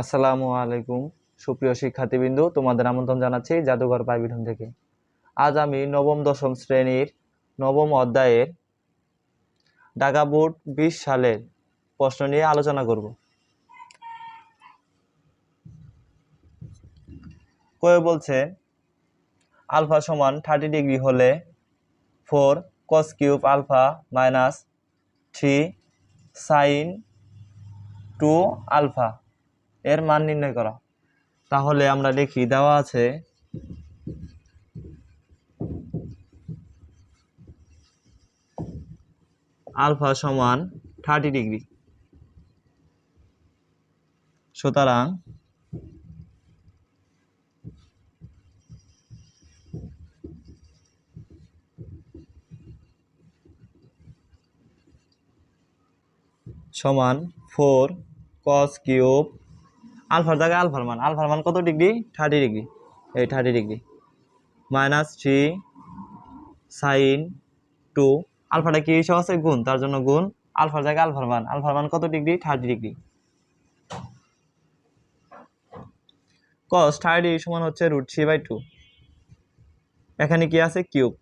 আসসালামু আলাইকুম সুপ্রিয় শিক্ষার্থীবৃন্দ, তোমাদের আমন্ত্রণ জানাচ্ছি জাদুঘর পাইবিটন থেকে। আজ আমি নবম দশম শ্রেণীর নবম অধ্যায়ের ঢাকা বোর্ড 20 সালের প্রশ্ন নিয়ে আলোচনা করব। কয়ে বলছে আলফা সমান 30 ডিগ্রি হলে 4 cos cube alpha minus 3 sine 2 alpha এর মান নির্ণয় করা। তাহলে আমরা লিখি, দেওয়া আছে আলফা সমান 30 ডিগ্রি, সুতরাং সমান 4 cos কিউব আলফার জায়গায় আলফার মান কত ডিগ্রি? 30 ডিগ্রি, এই 30 ডিগ্রি মাইনাস 3 সাইন 2 আলফাটা কি হিসাব আছে? গুণ, তার জন্য গুণ আলফার জায়গায় আলফার মান কত ডিগ্রি? 30 ডিগ্রি। cos 30 ডিগ্রি সমান হচ্ছে √3/2, এখানে কি আছে? কিউব,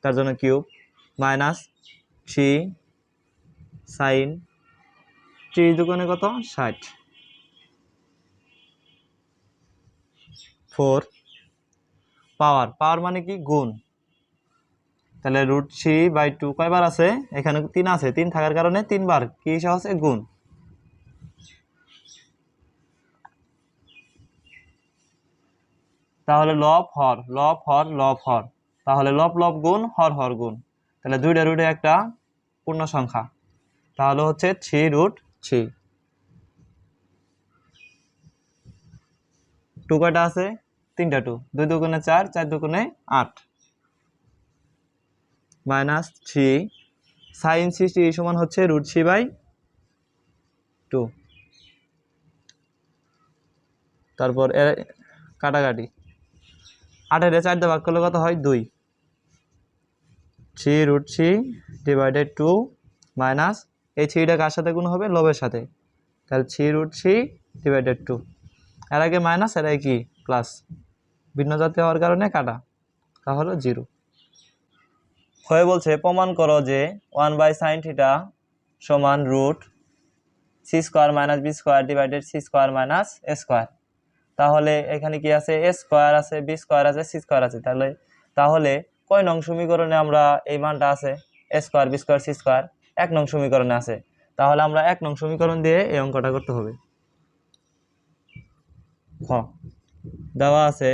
তার জন্য কিউব মাইনাস 3 সাইন 3 দুগুণে কত? 60 4 পাওয়ার মানে কি? গুণ, তাহলে √3/2 কয়বার আছে? এখানে 3 আছে, 3 থাকার কারণে 3 বার কি হিসাব আছে? গুণ। তাহলে লব হর তাহলে লব গুণ হর গুণ, তাহলে দুইটা রুটে একটা পূর্ণ সংখ্যা, তাহলে হচ্ছে 3√3। 2 কয়টা আছে? 3টা 2, 2 দুগুণে 4, 4 দুগুণে 8 মাইনাস 3 সাইন 60 সমান হচ্ছে √3/2। তারপর কাটাকাটি, 8 এর 4 দিয়ে ভাগ করলে কত হয়? 2। 3√3/2 মাইনাস এই 3টা কার সাথে গুণ হবে? লবের সাথে, তাহলে 3√3/2। এর আগে মাইনাস, এর আগে কি? প্লাস, ভিন্ন জাতীয় হওয়ার কারণে কাটা, তাহলে 0 হয়ে বলছে প্রমাণ করো যে 1/sin θ সমান √c² - b² c² - a²। তাহলে এখানে কি আছে? a² আছে, b² আছে, c² আছে, তাহলে কয় নং সমীকরণে আমরা এই মানটা আছে? a² b² c² 1 নং সমীকরণে আছে। তাহলে আমরা 1 নং সমীকরণ দিয়ে এই অঙ্কটা করতে হবে। খ দেওয়া আছে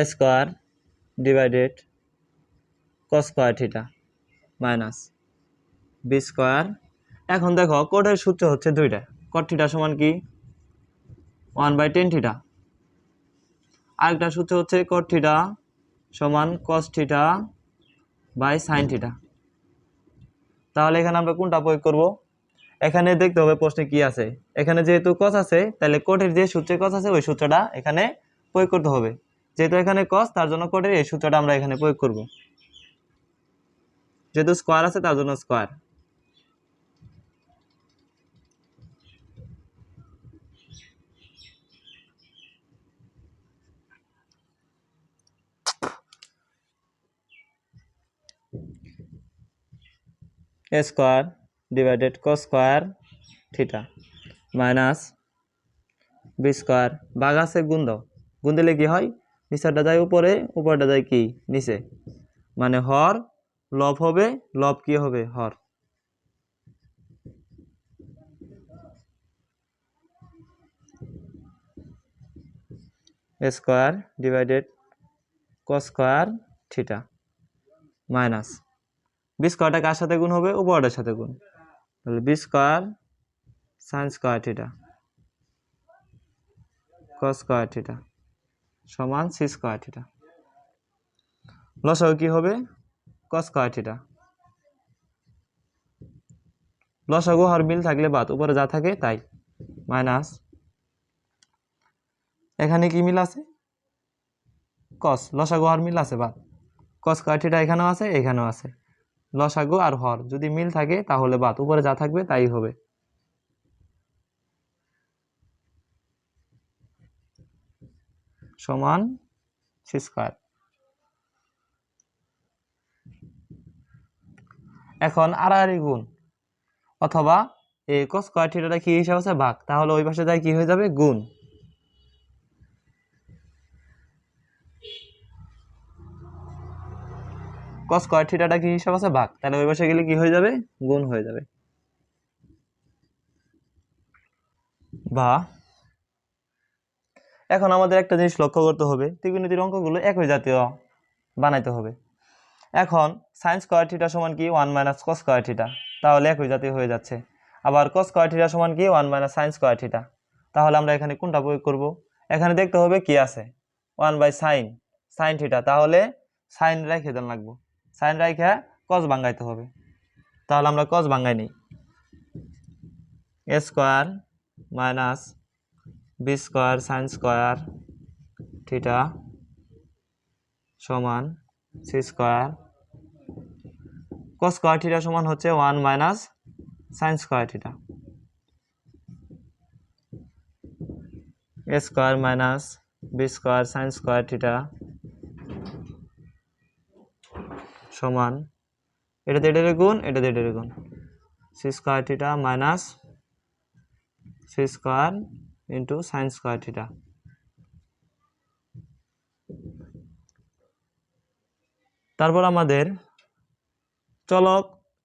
a² divided cos² θ minus b²। এখন দেখো কোটের সূত্র হচ্ছে দুইটা, cot θ সমান কি? 1/tan θ। আরেকটা সূত্র হচ্ছে cot θ সমান cos θ/sin θ। তাহলে এখানে আমরা কোনটা প্রয়োগ করব? এখানে দেখতে হবে প্রশ্নে কি আছে। এখানে যেহেতু cos আছে, তাহলে কোটের যে সূত্রে cos আছে ওই সূত্রটা এখানে প্রয়োগ করতে হবে। যেহেতু এখানে cos, তার জন্য কোটের এই সূত্রটা আমরা এখানে প্রয়োগ করব। যেহেতু স্কয়ার আছে তার জন্য square. a² divided cos² θ minus b²। ভাগ আছে, গুণ দাও, গুণ দিলে কি হয়? নিচেরটা যায় উপরে, উপরটা যায় কি? নিচে, মানে হর লব হবে, লব কি হবে? হর। a² divided cos² θ minus b² কার সাথে গুণ হবে? উপরটার সাথে গুণ, তাহলে b² sin² θ cos² θ সমান c² θ। লসাগু কি হবে cos স্কয়ার থিটা। লসাগু হর মিল থাকলে বাদ, উপরে যা থাকে তাই, মাইনাস এখানে কি মিল আছে cos, লসাগু হর মিল আছে বাদ, cos স্কয়ার থিটা এখানেও আছে এখানেও আছে, লসাগু আর হর যদি মিল থাকে তাহলে বাদ, উপরে যা থাকবে তাই হবে। সমান সি স্কয়ার। এখন আড়াআড়ি গুণ অথবা এই cos স্কয়ার থিটাটা কি হিসাব আছে ভাগ, তাহলে ওই পাশে যায় কি হয়ে যাবে গুণ। cos স্কয়ার থিটাটা কি হিসাব আছে ভাগ, তাহলে ওই পাশে গেলে কি হয়ে যাবে গুণ হয়ে যাবে। বা এখন আমাদের একটা জিনিস লক্ষ্য করতে হবে, ত্রিকোণমিতির অঙ্কগুলো একই জাতীয় বানাইতে হবে। এখন sin স্কয়ার থিটা সমান কি 1 মাইনাস cos স্কয়ার থিটা, তাহলে একই জাতীয় হয়ে যাচ্ছে। আবার cos স্কয়ার থিটা সমান কি 1 মাইনাস sin স্কয়ার থিটা, তাহলে আমরা এখানে কোনটা প্রয়োগ করব, এখানে দেখতে হবে কি আছে 1 বাই sin থিটা, তাহলে sin রেখে দেন লাগবো, sin রেখে cos ভাঙাইতে হবে, তাহলে আমরা cos ভাঙাই নেই, a square minus b square sin square theta সমান c square, cos square theta সমান হচ্ছে 1 minus sin square theta, a square minus b square sin square theta সমান এটাতে এটার গুণ এটাতে এটার গুণ, c square theta minus c square into sin square theta. তারপর আমাদের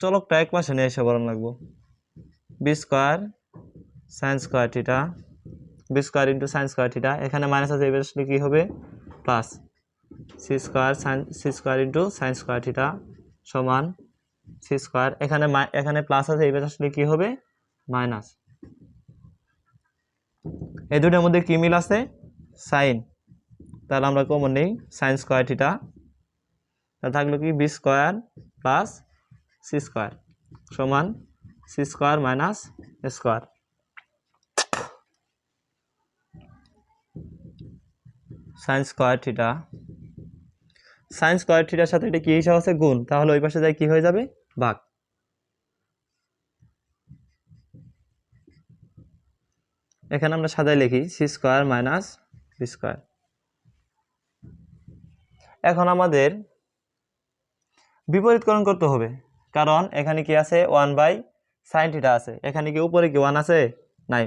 চলকটা এক পাশে নিয়ে এসে বরণ লাগবো, b square sin square theta, b square into sin square theta, এখানে মাইনাস আছে এই পাশে কি হবে plus c square into sin square theta সমান c স্কয়ার, এখানে প্লাস আছে এই পাশে কি হবে মাইনাস, এই দুটোর মধ্যে কি মিল আছে sin, তাহলে আমরা কমন নেই sin স্কয়ার থিটা, তাহলে থাকলো কি b square plus c square সমান c square minus a square. sin square theta, sin square থিটার সাথে এটা কি হিসাব আছে গুণ, তাহলে ওই পাশে যায় কি হয়ে যাবে ভাগ। এখানে আমরা সাজায় লিখি c square minus b square. এখন আমাদের বিপরীতকরণ করতে হবে, কারণ এখানে কি আছে 1 বাই sin থিটা আছে, এখানে কি উপরে কি 1 আছে নাই,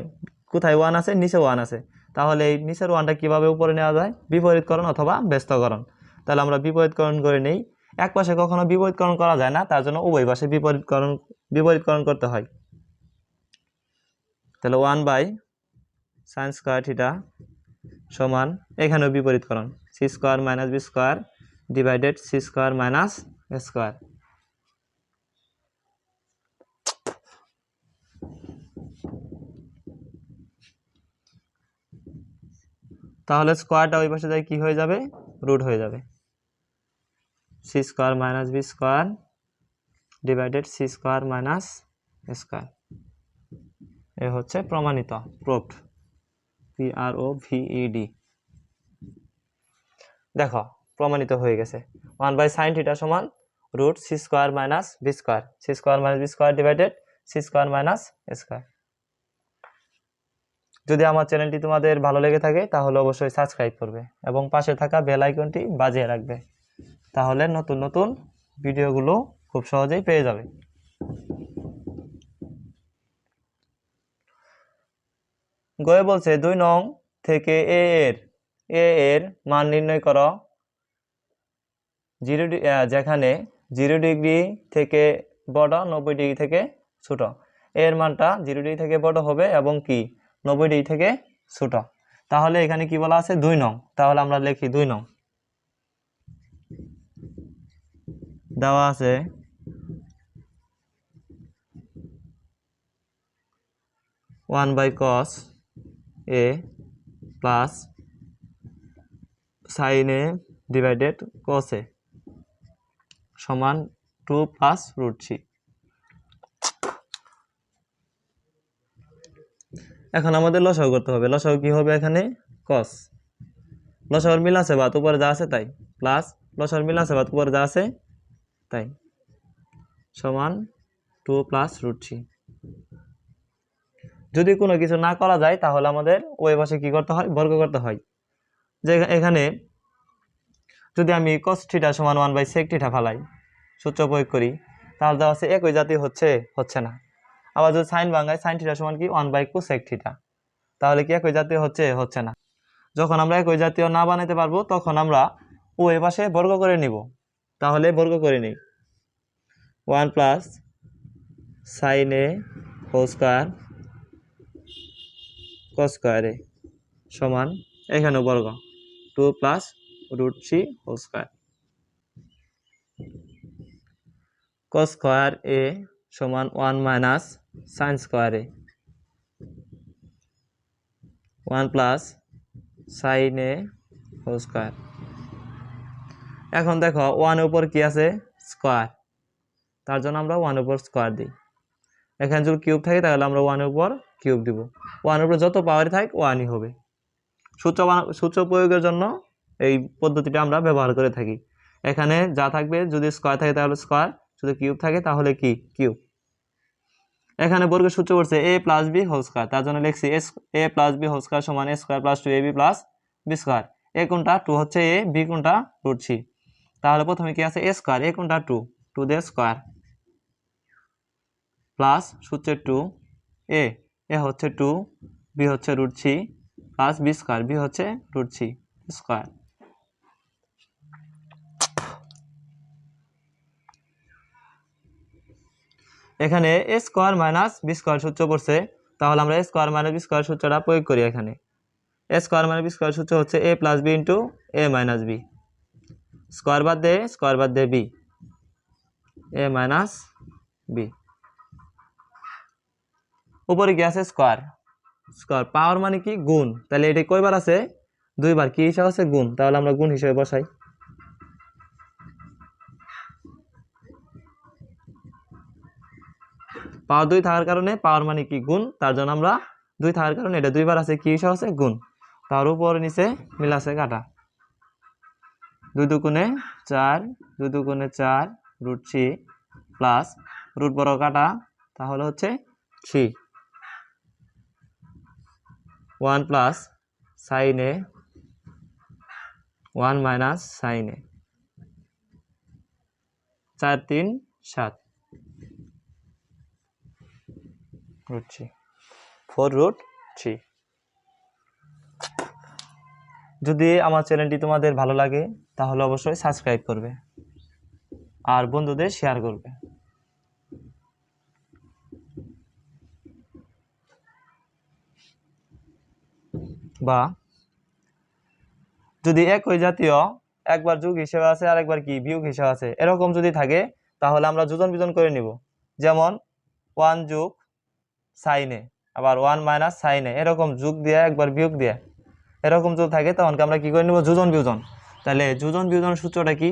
কোথায় 1 আছে নিচে 1 আছে, তাহলে এই নিচের 1টা কিভাবে উপরে নেওয়া যায় বিপরীতকরণ অথবা ব্যস্তকরণ, তাহলে আমরা বিপরীতকরণ করে নেই। এক পাশে কখনো বিপরীতকরণ করা যায় না, তার জন্য উভয় পাশে বিপরীতকরণ করতে হয়। তাহলে 1 বাই sin স্কয়ার থিটা সমান এখানেও বিপরীতকরণ c square minus b square divided c square minus a square. তাহলে স্কয়ারটা ওই পাশে যায় কি হয়ে যাবে রুট হয়ে যাবে, c square minus b square divided c square minus a square. এ হচ্ছে প্রমাণিত, প্রুভড, PROVED। দেখো প্রমাণিত হয়ে গেছে, 1 বাই sin থিটা সমান root c square minus b square, c square minus b square divided c square minus a square. যদি আমার চ্যানেলটি তোমাদের ভালো লেগে থাকে তাহলে অবশ্যই সাবস্ক্রাইব করবে এবং পাশে থাকা বেল আইকনটি বাজিয়ে রাখবে, তাহলে নতুন নতুন ভিডিওগুলো খুব সহজেই পেয়ে যাবে। গয়ে বলছে 2 নং থেকে এ এর মান নির্ণয় করো, যেখানে 0 ডিগ্রি থেকে বড় 90 ডিগ্রি থেকে ছোট, এর মানটা 0 ডিগ্রি থেকে বড় হবে এবং কি 90 ডিগ্রি থেকে ছোট। তাহলে এখানে কি বলা আছে 2 নং, তাহলে আমরা লিখি 2 নং দেওয়া আছে 1 by cos a plus sin a divided cos a সমান 2 প্লাস রুট 3। এখন আমাদের লসাগু করতে হবে। লসাগু কি হবে এখানে? কস। লসাগুর মিল আছে বাদ উপরে যা আছে তাই, প্লাস লসাগুর মিল আছে বাদ উপরে যা আছে তাই, সমান 2 প্লাস রুট 3। যদি কোনো কিছু না করা যায় তাহলে আমাদের ওই পাশে কি করতে হয়? বর্গ করতে হয়। যে এখানে যদি আমি cos থিটা সমান 1/sec থিটা ফালাই, সূত্র প্রয়োগ করি, তাহলে দেওয়া আছে একই জাতীয় হচ্ছে না। আবার যদি সাইন ভাঙায়, সাইন থিটা সমান কি 1/cosec থিটা, তাহলে কি একই জাতীয় হচ্ছে না। যখন আমরা একই জাতীয় না বানাতে পারবো তখন আমরা ওই পাশে বর্গ করে নিব। তাহলে বর্গ করে নিই, 1 plus sine A whole square cos square A সমান এখানে বর্গ 2 plus root 3 whole square. cos square A সমান 1 minus sine square A 1 plus sine A whole square. এখন দেখো 1 এর উপর কি আছে? স্কয়ার, তার জন্য আমরা 1 এর উপর স্কয়ার দিই। এখানে যদি কিউব থাকে তাহলে আমরা 1 এর উপর কিউব দিব। 1 এর উপর যত পাওয়ার থাকে 1ই হবে। সূত্র প্রয়োগের জন্য এই পদ্ধতিটা আমরা ব্যবহার করে থাকি। এখানে যা থাকবে, যদি স্কয়ার থাকে তাহলে স্কয়ার, যদি কিউব থাকে তাহলে কি কিউব। এখানে বর্গের সূত্র করছে a plus b whole square, তার জন্য লিখছি a plus b whole square সমান a square plus 2ab plus b square. a কোনটা? 2 হচ্ছে a, b কোনটা? রুট 3। তাহলে প্রথমে কি আছে? a স্কয়ার, a কোনটা? 2 দিয়ে স্কয়ার প্লাস সূত্রের 2 a হচ্ছে 2, b হচ্ছে root 3 plus b square, b হচ্ছে রুট 3 স্কয়ার। এখানে a square minus b square সূত্র পড়ছে, তাহলে আমরা a square minus b square সূত্রটা প্রয়োগ করি। এখানে a square minus b square সূত্র হচ্ছে a plus b into a minus b, square বাদ দিয়ে b, a মাইনাস b। উপরে কি আছে? স্কয়ার। স্কয়ার পাওয়ার মানে কি? গুণ। তাহলে এটা কয়বার আছে? 2 বার। কি হিসাবে আছে? গুণ। তাহলে আমরা গুণ হিসেবে বসাই। পাওয়ার 2 থাকার কারণে, পাওয়ার মানে কি? গুণ, তার জন্য আমরা 2 থাকার কারণে এটা 2 বার আছে, কি হিসাবে আছে? গুণ। তার উপরে নিচে মিল আছে কাটা, 2 দুগুণে 4, 2 দুগুণে 4 রুট 3 প্লাস রুট বড় কাটা, তাহলে হচ্ছে 3, 1 প্লাস সাইন এ 1 মাইনাস সাইন এ, 4 3 7 রুট 3, 4 রুট 3। যদি আমার চ্যানেলটি তোমাদের ভালো লাগে তাহলে অবশ্যই সাবস্ক্রাইব করবে আর বন্ধুদের শেয়ার করবে। বা যদি একই জাতীয় একবার যোগ হিসেবে আছে আর একবার কি বিয়োগ হিসেবে আছে, এরকম যদি থাকে তাহলে আমরা যোজন বিজন করে নিব। যেমন 1 যোগ সাইন এ, আবার 1 মাইনাস সাইন এ, এরকম যোগ দিয়ে একবার বিয়োগ দিয়ে এরকম যদি থাকে তখন আমরা কি করে নিব? যোজন বিয়োজন। তাহলে যোজন বিয়োজনের সূত্রটা কি?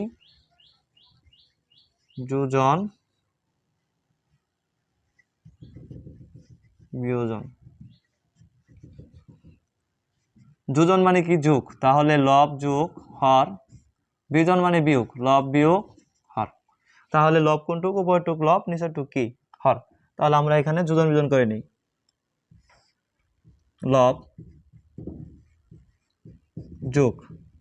যোজন বিয়োজন। যোজন মানে কি? যোগ। তাহলে লব যোগ হর, বিয়োজন মানে বিয়োগ, লব বিয়োগ হর। তাহলে লব কোনটুক? উপরটুক লব, নিচেরটুক কি? হর। তাহলে আমরা এখানে যোজন বিয়োজন করে নিই। লব যোগ,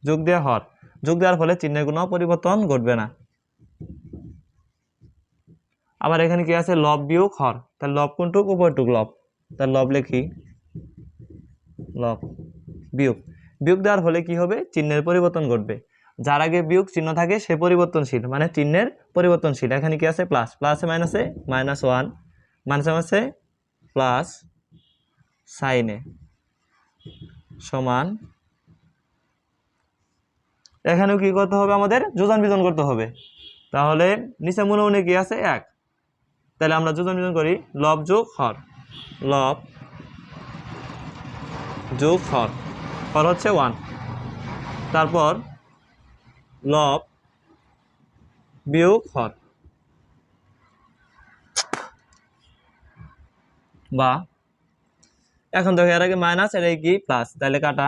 যোগ দিয়ে হর, যোগ দেওয়ার ফলে চিহ্নের কোনো পরিবর্তন ঘটবে না। আবার এখানে কি আছে? লব বিয়োগ হর। তাহলে লব কোনটুক? উপরটুক লব, তাহলে লব লিখি, লব বিয়োগ। বিয়োগ দেওয়ার ফলে কি হবে? চিহ্নের পরিবর্তন ঘটবে। যার আগে বিয়োগ চিহ্ন থাকে সে পরিবর্তনশীল, মানে চিহ্নের পরিবর্তনশীল। এখানে কি আছে? প্লাস, প্লাসে মাইনাসে -1, মাইনাসে মাইনাসে প্লাস সাইন এ সমান, এখানেও কি করতে হবে? আমাদের যোজন বিয়োজন করতে হবে। তাহলে নিচে মনে মনে কি আছে? 1। তাহলে আমরা যোজন বিয়োজন করি, লব যোগ হর, লব যোগ হর, হর হচ্ছে 1, তারপর লব বিয়োগ হর, বা এখন দেখো এর আগে মাইনাস এর আগে কি প্লাস, তাহলে কাটা,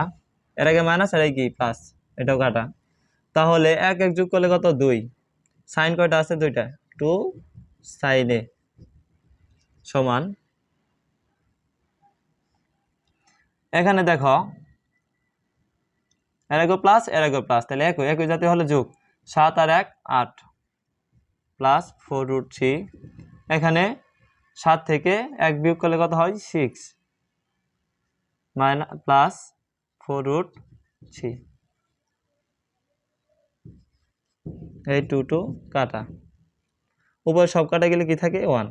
এর আগে মাইনাস এর আগে কি প্লাস, এটাও কাটা। তাহলে এক এক যোগ করলে কত 2, সাইন কয়টা আছে 2টা, 2 সাইন এ সমান, এখানে দেখো এর আগে প্লাস এর আগে প্লাস, তাহলে একই একই জাতীয় হলে যোগ, 7 আর 1 8 প্লাস 4√3, এখানে 7 থেকে 1 বিয়োগ করলে কত হয় 6 মাইনাস প্লাস 4√3, এই 2 কাটা, উপরে সব কাটা গেলে কি থাকে 1,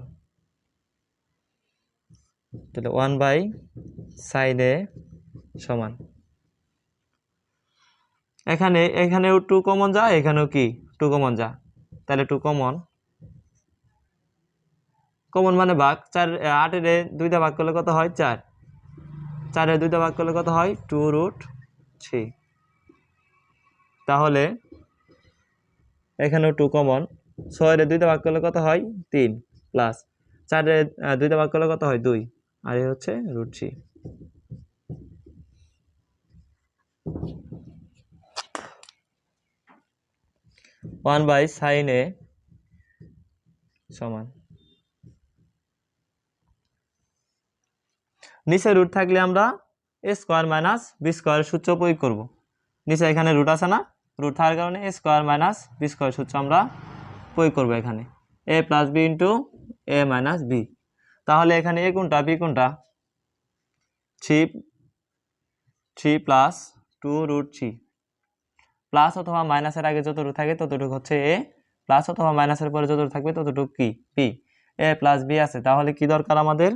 তাহলে 1/sin a সমান, এখানেও 2 কমন যা, এখানেও কি 2 কমন যা, তাহলে 2 কমন, কমন মানে ভাগ, 4 8 এর 2টা ভাগ করলে কত হয় 4, 4 এর 2টা ভাগ করলে কত হয় 2√3, তাহলে এখানেও 2 কমন, 6 এর 2টা ভাগ করলে কত হয় 3 প্লাস 4 এর 2টা ভাগ করলে কত হয় 2, আর এই হচ্ছে √3। 1/sin a সমান, নিচে রুট থাকলে আমরা a square minus b square সূত্র প্রয়োগ করব, নিচে এখানে রুট আছে না, রুট থাকার কারণে a square minus b square সূত্র আমরা প্রয়োগ করব এখানে, a plus b into a minus b, তাহলে এখানে a কোনটা b কোনটা, 3 প্লাস 2√3, প্লাস অথবা মাইনাসের আগে যতটুকু থাকে ততটুকু হচ্ছে a, প্লাস অথবা মাইনাসের পরে যতটুকু থাকবে ততটুকু কি b, a প্লাস b আছে, তাহলে কি দরকার আমাদের,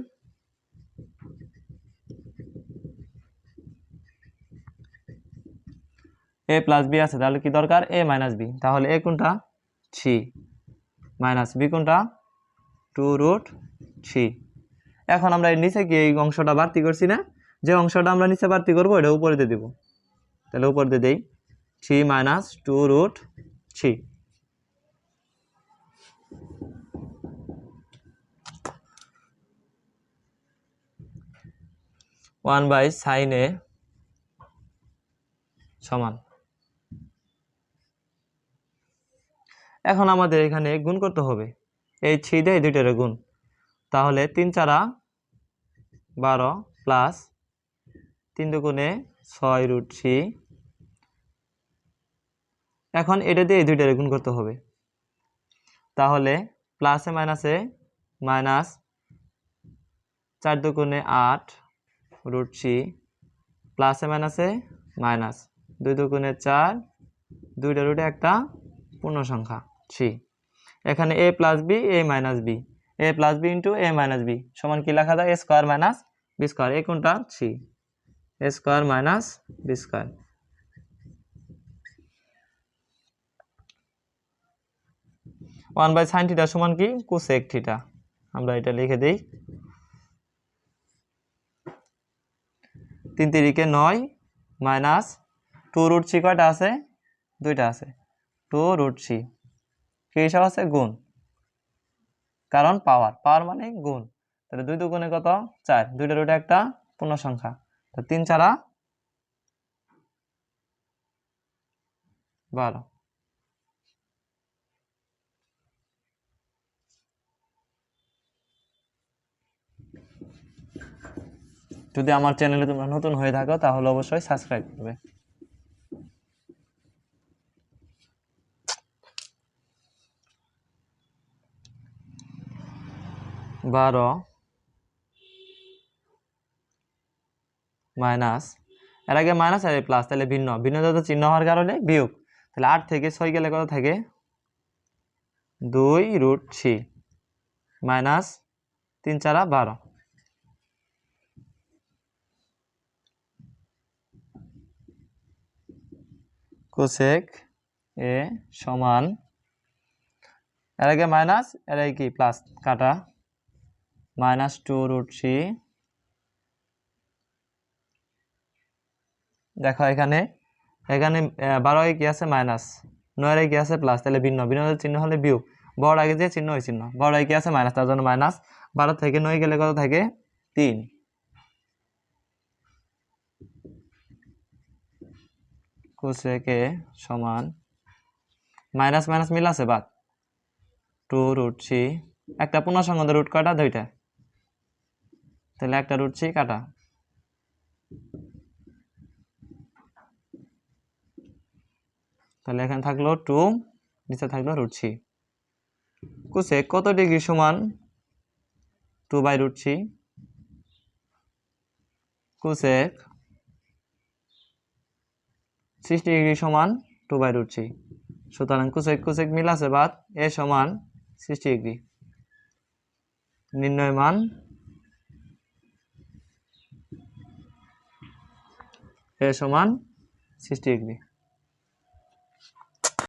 a প্লাস b আছে, তাহলে কি দরকার a মাইনাস b, তাহলে a কোনটা 3 মাইনাস b কোনটা 2√3, এখন আমরা এর নিচে কি এই অংশটা বাড়তি করছি না, যে অংশটা আমরা নিচে বাড়তি করবো এটা উপরে দিয়ে দিব, তাহলে উপরে দিয়ে দেই 3 মাইনাস 2√3, 1/sin a সমান, এখন আমাদের এখানে গুণ করতে হবে, এই 3 দিয়ে এই দুইটার গুণ, তাহলে 3 4 12 প্লাস 3 দুগুণে 6√3, এখন এটা দিয়ে এই দুইটার গুণ করতে হবে, তাহলে প্লাসে মাইনাসে মাইনাস 4 দুগুণে 8√3 প্লাসে মাইনাসে মাইনাস 2 দুগুণে 4, দুইটা রুটে একটা পূর্ণ সংখ্যা 3, এখানে a plus b a minus b, a plus b into a minus b সমান কি লেখা যায় a square minus b square, এ কোনটা 3, a square minus b square, 1/sin theta সমান কি কোসেক থিটা, আমরা এটা লিখে দেই, 3 3 9 মাইনাস 2√3 কয়টা আছে 2টা আছে, 2√3 কি হিসাব আছে গুণ, কারণ পাওয়ার, পাওয়ার মানে গুণ, তাহলে 2 দুগুণে কত 4, দুইটা রুটে একটা পূর্ণ সংখ্যা, তো 3 4 12, যদি আমার চ্যানেলে তোমরা নতুন হয়ে থাকো তাহলে অবশ্যই সাবস্ক্রাইব করবে। 12 মাইনাস, এর আগে মাইনাস আর প্লাস, তাহলে ভিন্ন ভিন্ন যত চিহ্ন হওয়ার কারণে বিয়োগ, তাহলে 8 থেকে 6 গেলে কত থাকে 2√3 মাইনাস 3 4 12, কোসেক এ সমান, এর আগে মাইনাস এর আগে কি প্লাস, কাটা মাইনাস 2√3, দেখো এখানে 12 কি আছে মাইনাস, 9 এর কি আছে প্লাস, তাহলে ভিন্ন ভিন্নতার চিহ্ন হলে বিয়োগ, বড় আগে যে চিহ্ন ওই চিহ্ন, বড় কি আছে মাইনাস, তার জন্য মাইনাস। 12 থেকে 9 গেলে কত থাকে 3। কোসেক এ সমান মাইনাস মাইনাস মিল আছে বাদ 2√3, একটা পূর্ণসংখ্যা রুট কাটা দুইটা, তাহলে একটা √3 কাটা, তাহলে এখানে থাকলো 2, নিচে থাকলো √3। কোসেক কত ডিগ্রি সমান 2/√3, কোসেক 60 ডিগ্রি সমান 2/√3, সুতরাং কোসেক কোসেক মিল আছে বাদ এ সমান 60 ডিগ্রি। নির্ণয় মান এ সমান 60 ডিগ্রি।